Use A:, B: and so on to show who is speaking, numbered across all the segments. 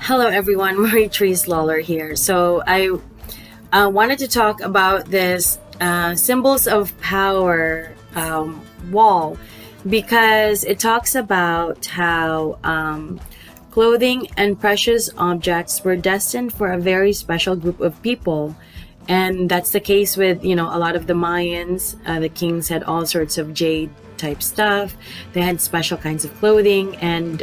A: Hello, everyone. Marie-Therese Lawler here. So I wanted to talk about this symbols of power wall because it talks about how clothing and precious objects were destined for a very special group of people. And that's the case with, a lot of the Mayans. The kings had all sorts of jade type stuff. They had special kinds of clothing, and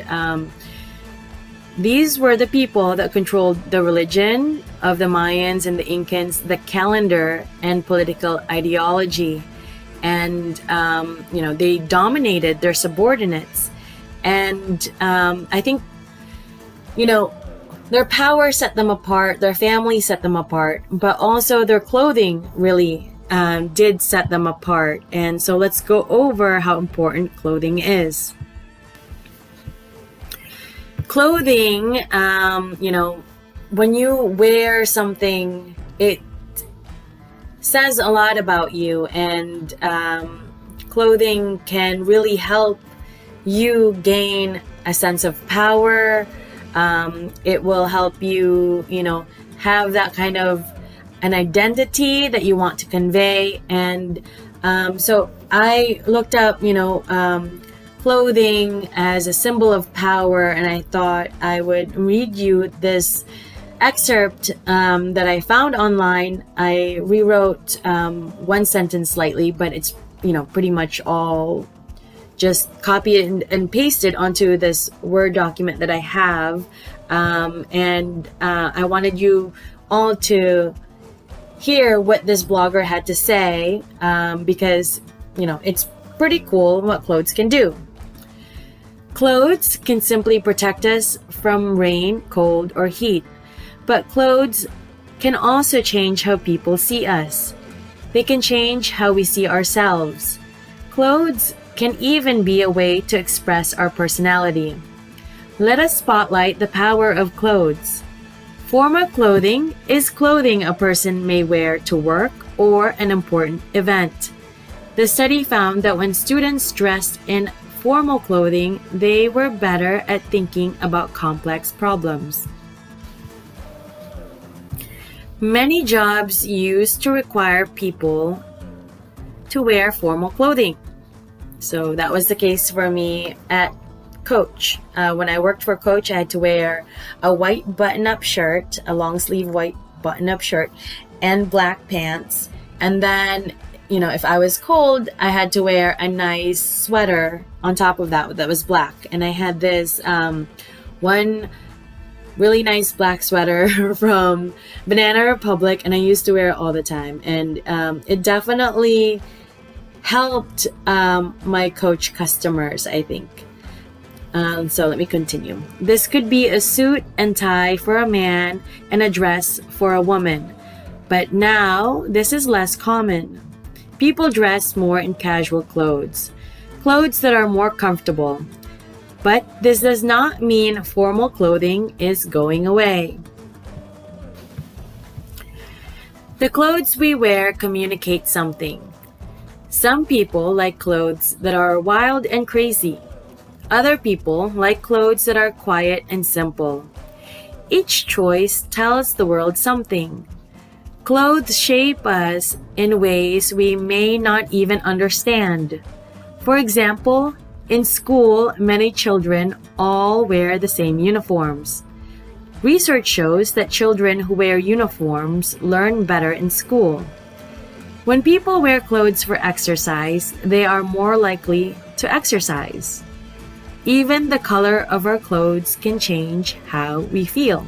A: these were the people that controlled the religion of the Mayans and the Incans, the calendar, and political ideology. And, they dominated their subordinates. And I think, their power set them apart, their family set them apart, but also their clothing really did set them apart. And so let's go over how important clothing is. Clothing, when you wear something, it says a lot about you, and clothing can really help you gain a sense of power. It will help you, have that kind of an identity that you want to convey. And so I looked up, clothing as a symbol of power, and I thought I would read you this excerpt that I found online. I rewrote one sentence slightly, but it's pretty much all just copied and pasted onto this Word document that I have, and I wanted you all to hear what this blogger had to say, because it's pretty cool what clothes can do. Clothes can simply protect us from rain, cold, or heat, but clothes can also change how people see us. They can change how we see ourselves. Clothes can even be a way to express our personality. Let us spotlight the power of clothes. Formal clothing is clothing a person may wear to work or an important event. The study found that when students dressed in formal clothing, they were better at thinking about complex problems. Many jobs used to require people to wear formal clothing. So that was the case for me at Coach. When I worked for Coach, I had to wear a white button-up shirt, a long-sleeve white button-up shirt, and black pants. And then if I was cold, I had to wear a nice sweater on top of that was black. And I had this one really nice black sweater from Banana Republic, and I used to wear it all the time. And it definitely helped my Coach customers, I think. So let me continue. This could be a suit and tie for a man and a dress for a woman. But now, this is less common. People dress more in casual clothes that are more comfortable. But this does not mean formal clothing is going away. The clothes we wear communicate something. Some people like clothes that are wild and crazy. Other people like clothes that are quiet and simple. Each choice tells the world something. Clothes shape us in ways we may not even understand. For example, in school, many children all wear the same uniforms. Research shows that children who wear uniforms learn better in school. When people wear clothes for exercise, they are more likely to exercise. Even the color of our clothes can change how we feel.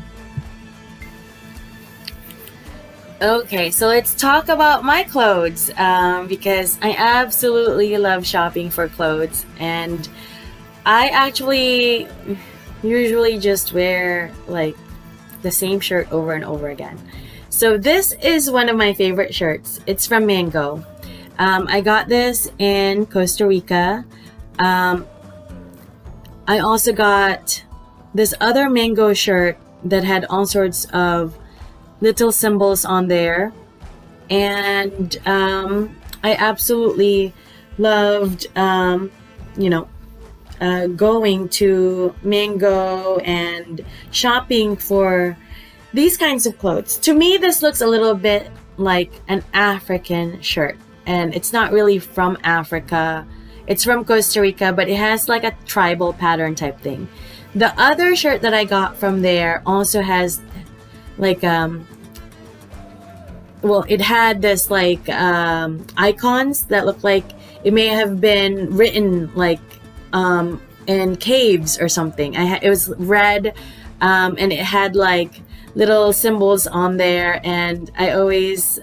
A: Okay, so let's talk about my clothes, because I absolutely love shopping for clothes, and I actually usually just wear like the same shirt over and over again. So this is one of my favorite shirts. It's from Mango. I got this in Costa Rica. I also got this other Mango shirt that had all sorts of little symbols on there, and I absolutely loved going to Mango and shopping for these kinds of clothes. To me, this looks a little bit like an African shirt, and it's not really from Africa. It's from Costa Rica, but it has like a tribal pattern type thing. The other shirt that I got from there also has like it had this like icons that look like it may have been written like in caves or something. It was red, and it had like little symbols on there, and I always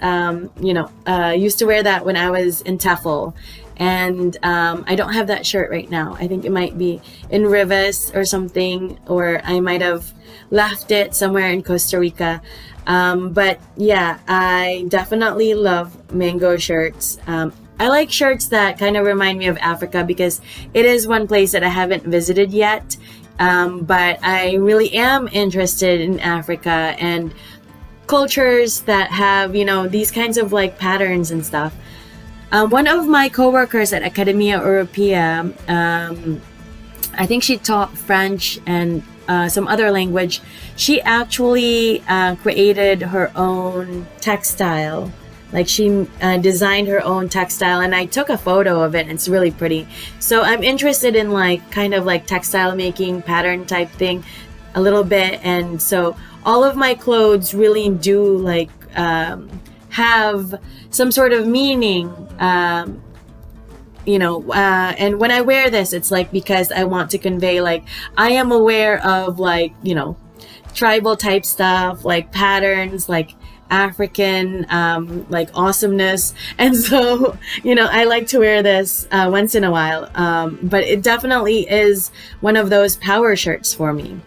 A: used to wear that when I was in TEFL. And I don't have that shirt right now. I think it might be in Rivas or something, or I might have left it somewhere in Costa Rica. But yeah, I definitely love Mango shirts. I like shirts that kind of remind me of Africa because it is one place that I haven't visited yet. But I really am interested in Africa and cultures that have, these kinds of like patterns and stuff. One of my coworkers at Academia Europea, I think she taught French and some other language. She actually created her own textile. Like she designed her own textile, and I took a photo of it, and it's really pretty. So I'm interested in like kind of like textile making pattern type thing a little bit. And so all of my clothes really do like have some sort of meaning, and when I wear this, it's like because I want to convey like I am aware of like tribal type stuff, like patterns, like African like awesomeness. And so I like to wear this once in a while, but it definitely is one of those power shirts for me.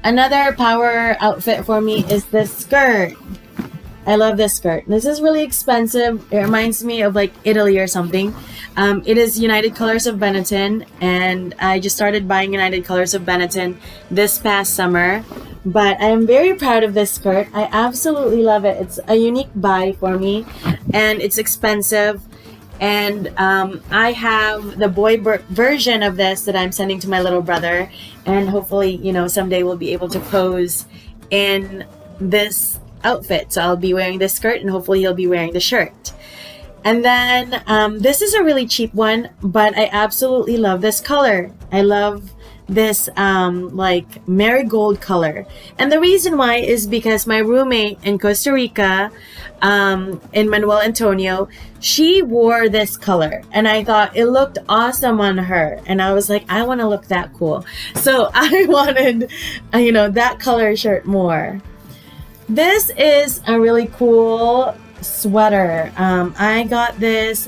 A: Another power outfit for me is this skirt. I love this skirt. This is really expensive. It reminds me of like Italy or something. It is United Colors of Benetton, and I just started buying United Colors of Benetton this past summer. But I am very proud of this skirt. I absolutely love it. It's a unique buy for me, and it's expensive. And I have the boy version of this that I'm sending to my little brother, and hopefully someday we'll be able to pose in this outfit. So I'll be wearing this skirt, and hopefully he'll be wearing the shirt. And then this is a really cheap one, but I absolutely love this color. I love this like marigold color, and the reason why is because my roommate in Costa Rica, in Manuel Antonio, she wore this color, and I thought it looked awesome on her, and I was like, I want to look that cool, so I wanted that color shirt more. This is a really cool sweater. I got this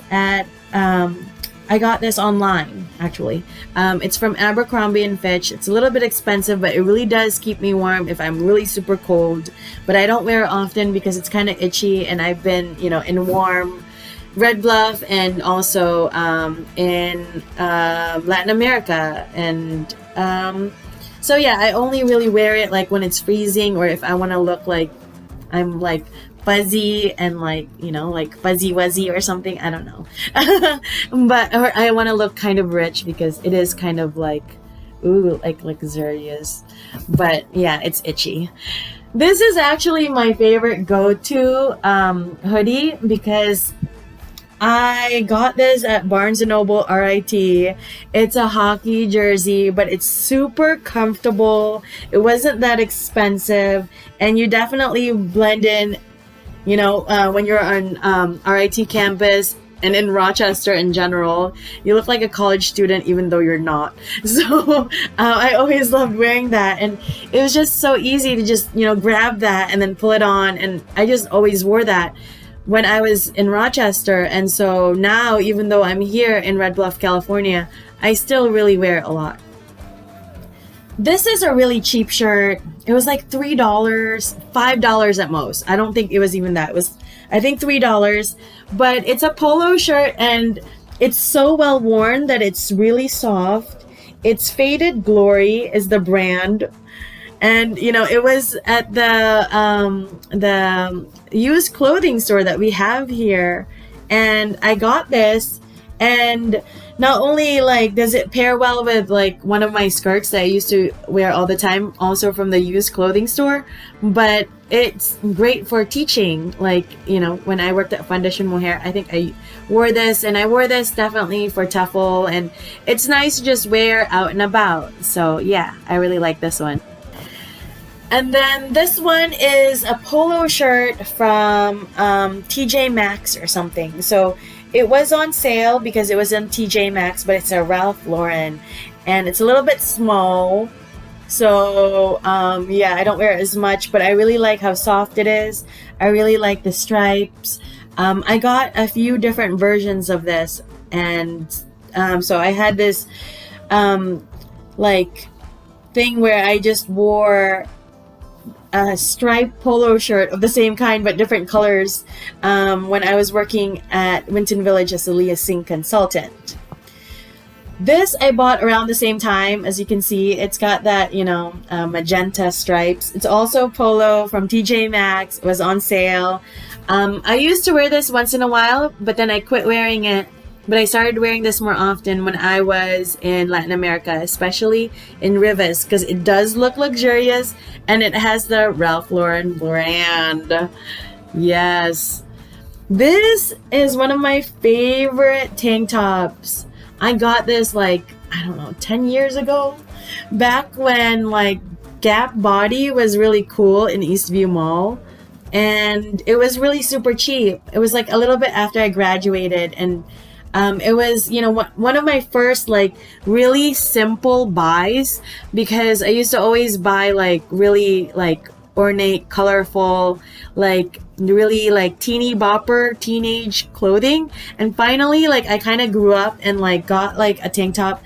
A: online, actually. It's from Abercrombie & Fitch. It's a little bit expensive, but it really does keep me warm if I'm really super cold. But I don't wear it often because it's kind of itchy, and I've been, in warm Red Bluff and also in Latin America. And so yeah, I only really wear it like when it's freezing, or if I want to look like I'm like fuzzy and like like fuzzy wuzzy or something, I don't know. But or I want to look kind of rich because it is kind of like like luxurious, but yeah, it's itchy. This is actually my favorite go-to hoodie because I got this at Barnes & Noble RIT. It's a hockey jersey, but it's super comfortable. It wasn't that expensive, and you definitely blend in when you're on RIT campus and in Rochester in general. You look like a college student even though you're not. So I always loved wearing that, and it was just so easy to just grab that and then pull it on, and I just always wore that when I was in Rochester. And so now, even though I'm here in Red Bluff, California, I still really wear it a lot. This is a really cheap shirt. It was like $3, $5 at most. I don't think it was even that. It was, I think, $3. But it's a polo shirt, and it's so well worn that it's really soft. It's Faded Glory is the brand. And it was at the used clothing store that we have here, and I got this, And not only like does it pair well with like one of my skirts that I used to wear all the time, also from the used clothing store, but it's great for teaching. Like, you know, when I worked at Foundation Mohair, I think I wore this, and I wore this definitely for TEFL, and it's nice to just wear out and about. So yeah, I really like this one. And then this one is a polo shirt from TJ Maxx or something. So it was on sale because it was in TJ Maxx, but it's a Ralph Lauren, and it's a little bit small. So yeah, I don't wear it as much, but I really like how soft it is. I really like the stripes. I got a few different versions of this, and so I had this like thing where I just wore a striped polo shirt of the same kind but different colors when I was working at Winton Village as a Leah Singh consultant. This I bought around the same time. As you can see, it's got that, you know, magenta stripes. It's also polo from TJ Maxx. It was on sale. I used to wear this once in a while, but then I quit wearing it. But I started wearing this more often when I was in Latin America, especially in Rivas, because it does look luxurious and it has the Ralph Lauren brand. Yes. This is one of my favorite tank tops. I got this like, I don't know, 10 years ago, back when like Gap Body was really cool in Eastview Mall, and it was really super cheap. It was like a little bit after I graduated, and it was, you know, one of my first like really simple buys, because I used to always buy like really like ornate, colorful, like really like teeny bopper teenage clothing. And finally, like I kind of grew up and like got like a tank top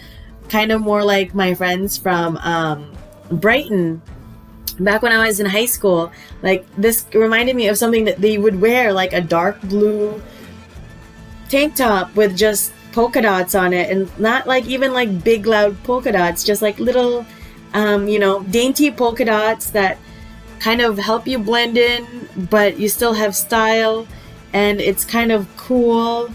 A: kind of more like my friends from Brighton back when I was in high school. Like this reminded me of something that they would wear, like a dark blue tank top with just polka dots on it, and not like even like big loud polka dots, just like little you know, dainty polka dots that kind of help you blend in, but you still have style, and it's kind of cool,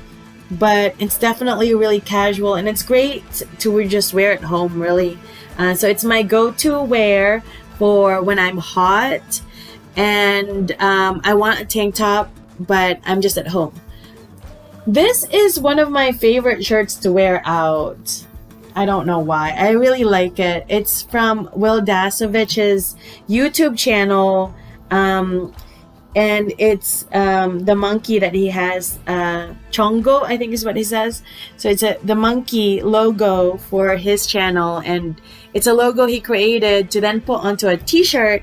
A: but it's definitely really casual, and it's great to just wear at home, really. So it's my go-to wear for when I'm hot and I want a tank top, but I'm just at home. This is one of my favorite shirts to wear out. I don't know why. I really like it. It's from Will Dasovich's YouTube channel. And it's the monkey that he has. Chongo, I think is what he says. So it's the monkey logo for his channel. And it's a logo he created to then put onto a t-shirt.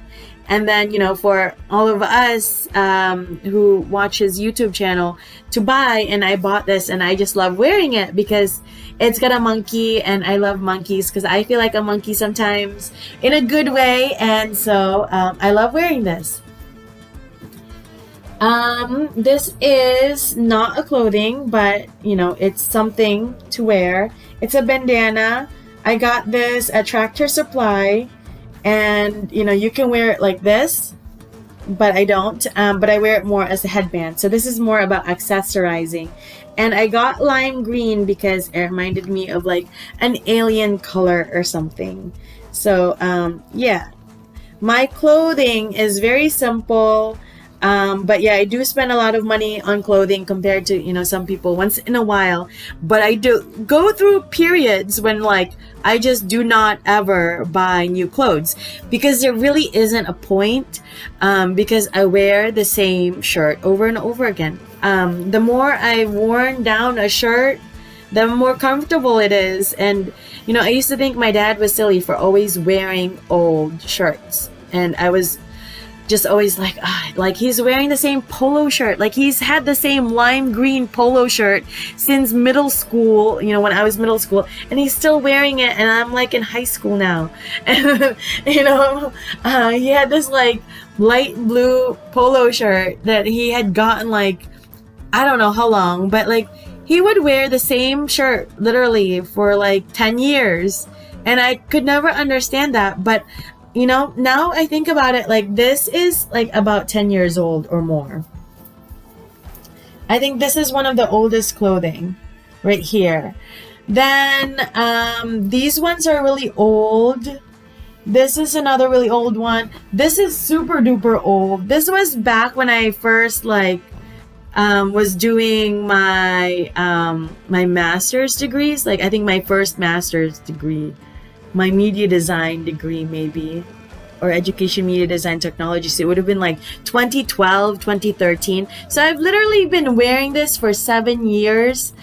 A: And then, you know, for all of us who watch his YouTube channel to buy. And I bought this, and I just love wearing it because it's got a monkey, and I love monkeys because I feel like a monkey sometimes in a good way. And so I love wearing this. This is not a clothing, but, you know, it's something to wear. It's a bandana. I got this at Tractor Supply. And, you know, you can wear it like this, but I don't. But I wear it more as a headband. So this is more about accessorizing. And I got lime green because it reminded me of like an alien color or something. So, yeah. My clothing is very simple. But yeah, I do spend a lot of money on clothing compared to, you know, some people once in a while. But I do go through periods when like I just do not ever buy new clothes because there really isn't a point, because I wear the same shirt over and over again. The more I've worn down a shirt, the more comfortable it is. And, you know, I used to think my dad was silly for always wearing old shirts. And I was just always like he's wearing the same polo shirt. Like he's had the same lime green polo shirt since middle school, you know, when I was middle school, and he's still wearing it, and I'm like in high school now. And, you know, he had this like light blue polo shirt that he had gotten like, I don't know how long, but like he would wear the same shirt literally for like 10 years. And I could never understand that. But you know, now I think about it, like this is like about 10 years old or more. I think this is one of the oldest clothing. right here. Then these ones are really old. This is another really old one. This is super duper old. This was back when I first was doing my my master's degrees. Like I think my first master's degree, my media design degree maybe, or education media design technology. So it would have been like 2012, 2013. So I've literally been wearing this for 7 years,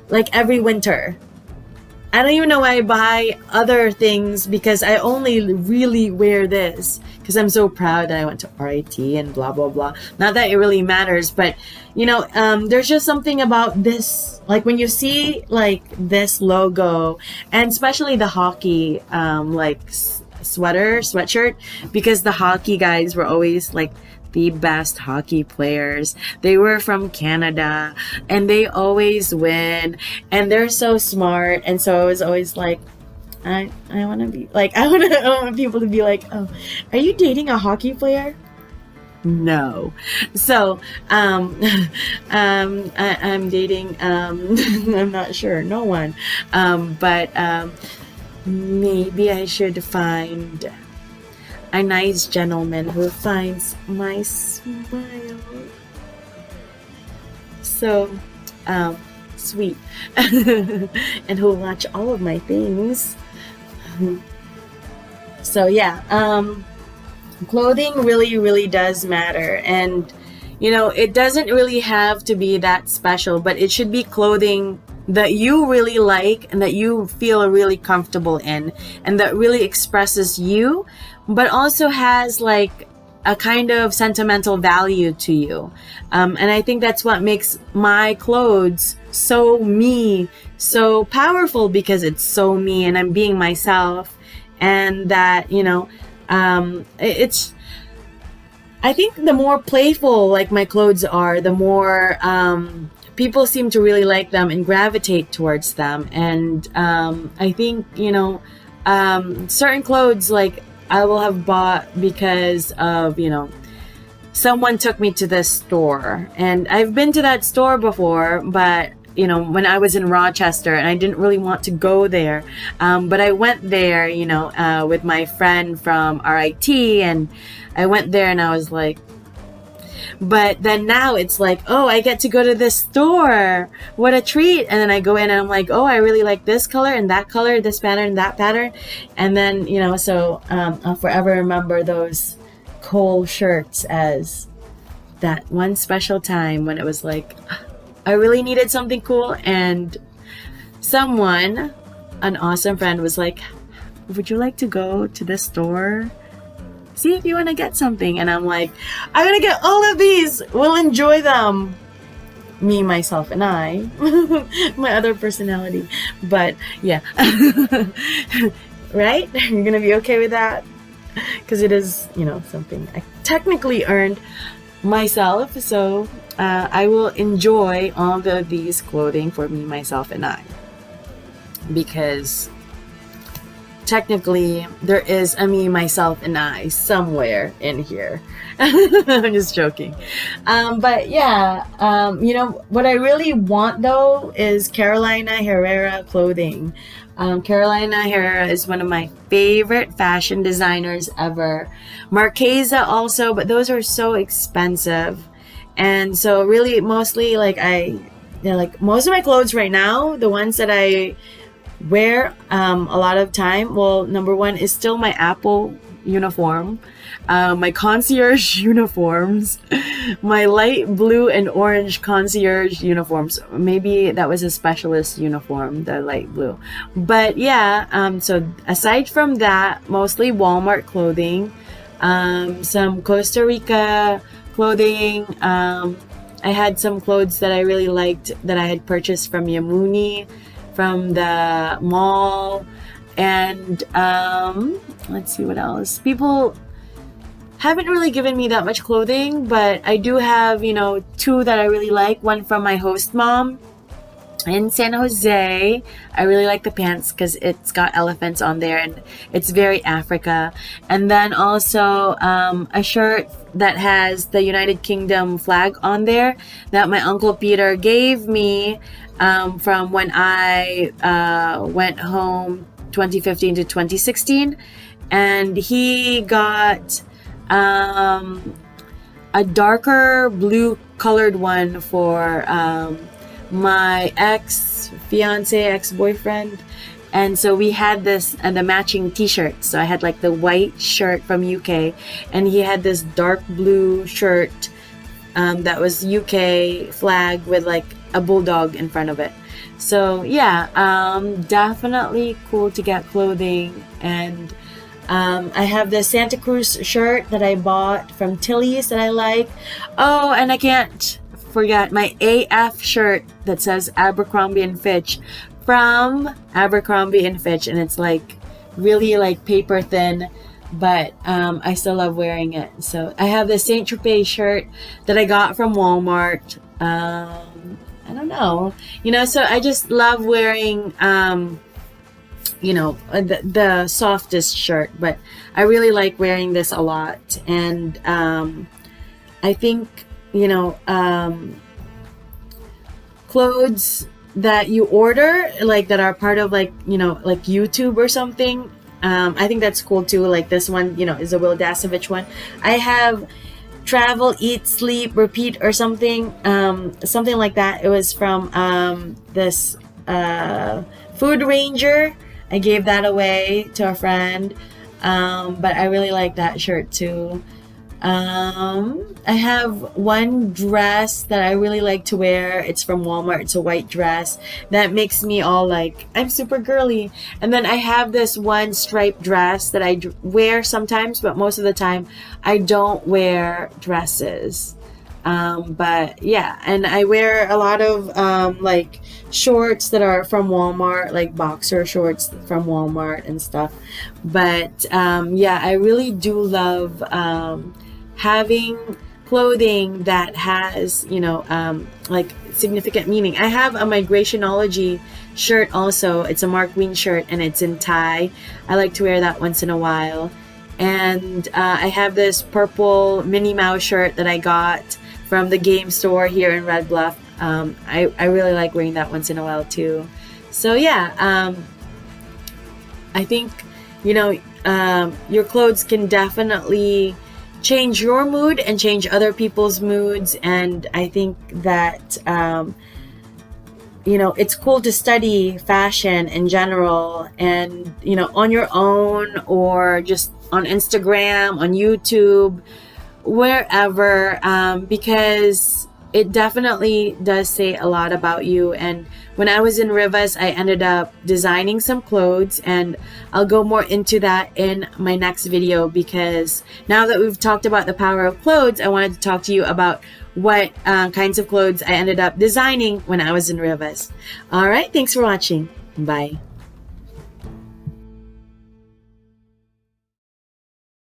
A: like every winter. I don't even know why I buy other things because I only really wear this because I'm so proud that I went to RIT and blah, blah, blah. Not that it really matters, but you know, there's just something about this, like when you see like this logo and especially the hockey, sweatshirt, because the hockey guys were always like the best hockey players. They were from Canada and they always win and they're so smart. And so I was always like, I want to be like, I want people to be like, oh, are you dating a hockey player? No. So, I'm dating, I'm not sure, no one. But maybe I should find a nice gentleman who finds my smile so sweet and who'll watch all of my things. So yeah, clothing really does matter, and you know, it doesn't really have to be that special, but it should be clothing that you really like and that you feel really comfortable in and that really expresses you, but also has like a kind of sentimental value to you. And I think that's what makes my clothes so me, so powerful, because it's so me and I'm being myself. And that, you know, it's, I think the more playful like my clothes are, the more people seem to really like them and gravitate towards them. And I think, you know, certain clothes like I will have bought because of, you know, someone took me to this store, and I've been to that store before, but you know, when I was in Rochester and I didn't really want to go there, but I went there, you know, with my friend from RIT, and I went there and I was like, but then now it's like, oh, I get to go to this store. What a treat. And then I go in and I'm like, oh, I really like this color and that color, this pattern, that pattern. And then, you know, so I'll forever remember those Cole shirts as that one special time when it was like, I really needed something cool. And someone, an awesome friend, was like, would you like to go to this store? See if you want to get something. And I'm like, I'm gonna get all of these, we'll enjoy them, me, myself, and I. My other personality. But yeah. Right, you're gonna be okay with that, because it is, you know, something I technically earned myself. So I will enjoy all of these clothing for me, myself, and I, because technically there is a me, myself, and I somewhere in here. I'm just joking. But yeah, you know, what I really want though is Carolina Herrera clothing. Carolina Herrera is one of my favorite fashion designers ever. Marchesa also, but those are so expensive. And so really mostly like like most of my clothes right now, the ones that I wear a lot of time, well, number one is still my Apple uniform, my concierge uniforms, my light blue and orange concierge uniforms. Maybe that was a specialist uniform, the light blue. But yeah, so aside from that, mostly Walmart clothing, some Costa Rica clothing. I had some clothes that I really liked that I had purchased from Yamuni, from the mall. And let's see what else. People haven't really given me that much clothing, but I do have, you know, two that I really like. One from my host mom in San Jose. I really like the pants because it's got elephants on there and it's very Africa. And then also a shirt that has the United Kingdom flag on there that my Uncle Peter gave me from when I went home 2015 to 2016. And he got a darker blue colored one for my ex-boyfriend. And so we had this and the matching t-shirts. So I had like the white shirt from UK, and he had this dark blue shirt that was UK flag with like a bulldog in front of it. So yeah, definitely cool to get clothing. And I have the Santa Cruz shirt that I bought from Tilly's that I like. Oh, and I can't forget my AF shirt that says Abercrombie and Fitch from Abercrombie and Fitch, and it's like really like paper thin, but I still love wearing it. So I have the Saint Tropez shirt that I got from Walmart. I don't know, so I just love wearing the softest shirt, but I really like wearing this a lot. And I think clothes that you order, like that are part of like YouTube or something, I think that's cool too. Like this one is a Will Dasovich one. I have Travel, Eat, Sleep, Repeat or something like that. It was from this Food Ranger. I gave that away to a friend, but I really like that shirt too. I have one dress that I really like to wear. It's from Walmart. It's a white dress that makes me all like, I'm super girly. And then I have this one striped dress that I wear sometimes, but most of the time I don't wear dresses. But yeah, and I wear a lot of like shorts that are from Walmart, like boxer shorts from Walmart and stuff. But yeah, I really do love having clothing that has like significant meaning. I have a Migrationology shirt also. It's a Mark Ween shirt and it's in tie. I like to wear that once in a while. And I have this purple Minnie Mouse shirt that I got from the game store here in Red Bluff. I really like wearing that once in a while too. So yeah, I think your clothes can definitely change your mood and change other people's moods. And I think that it's cool to study fashion in general, and on your own or just on Instagram, on YouTube, wherever, because it definitely does say a lot about you. And when I was in Rivas, I ended up designing some clothes, and I'll go more into that in my next video, because now that we've talked about the power of clothes, I wanted to talk to you about what kinds of clothes I ended up designing when I was in Rivas. All right, thanks for watching. Bye.